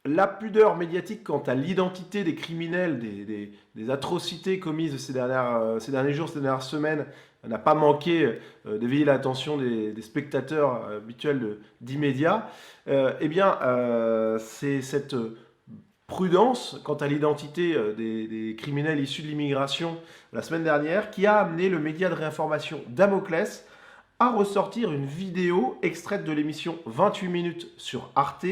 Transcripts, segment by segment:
La pudeur médiatique quant à l'identité des criminels, des atrocités commises ces derniers jours, ces dernières semaines, n'a pas manqué d'éveiller l'attention des spectateurs habituels d'immédiat. C'est cette prudence quant à l'identité des criminels issus de l'immigration la semaine dernière qui a amené le média de réinformation Damoclès à ressortir une vidéo extraite de l'émission 28 minutes sur Arte,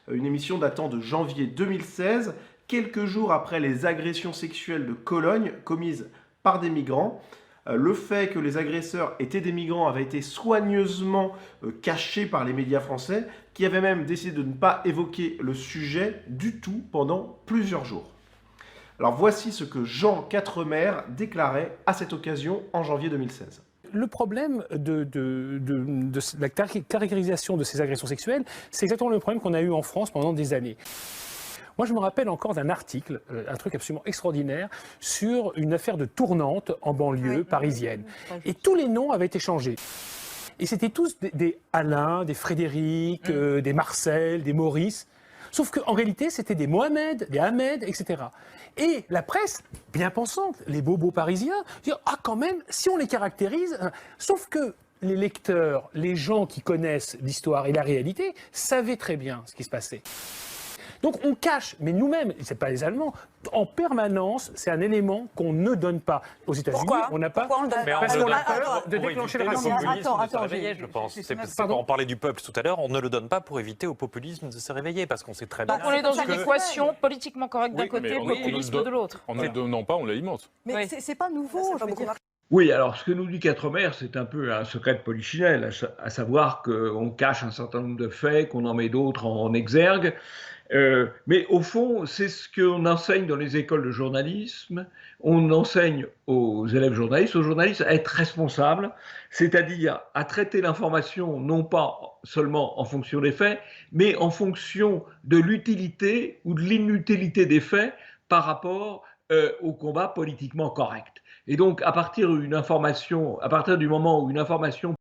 une émission datant de janvier 2016, quelques jours après les agressions sexuelles de Cologne commises par des migrants. Le fait que les agresseurs étaient des migrants avait été soigneusement caché par les médias français, qui avaient même décidé de ne pas évoquer le sujet du tout pendant plusieurs jours. Alors voici ce que Jean Quatremer déclarait à cette occasion en janvier 2016. Le problème de la caractérisation de ces agressions sexuelles, c'est exactement le problème qu'on a eu en France pendant des années. Moi, je me rappelle encore d'un article, un truc absolument extraordinaire, sur une affaire de tournante en banlieue parisienne. Et tous les noms avaient été changés. Et c'était tous des Alain, des Frédéric, des Marcel, des Maurice. Sauf qu'en réalité, c'était des Mohamed, des Ahmed, etc. Et la presse, bien pensante, les bobos parisiens, disent « Ah, quand même, si on les caractérise... » Sauf que les lecteurs, les gens qui connaissent l'histoire et la réalité, savaient très bien ce qui se passait. Donc on cache, mais nous-mêmes, c'est pas les Allemands, en permanence, c'est un élément qu'on ne donne pas. Aux États-Unis, on n'a pas. Pourquoi on le donne pas? Parce qu'on a peur Pour de déclencher le éviter racisme. populisme de se réveiller, je pense. On parlait du peuple tout à l'heure, on ne le donne pas pour éviter au populisme de se réveiller, parce qu'on sait très bien. Donc on est dans une équation politiquement correcte d'un côté, populisme de l'autre. En ne le donnant pas, on l'alimente. Mais c'est pas nouveau, je veux dire. Oui, alors ce que nous dit Quatremer, c'est un peu un secret de polichinelle, à savoir qu'on cache un certain nombre de faits, qu'on en met d'autres en exergue. Mais au fond, c'est ce qu'on enseigne dans les écoles de journalisme. On enseigne aux élèves journalistes, à être responsables, c'est-à-dire à traiter l'information non pas seulement en fonction des faits, mais en fonction de l'utilité ou de l'inutilité des faits par rapport au combat politiquement correct. Et donc, à partir du moment où une information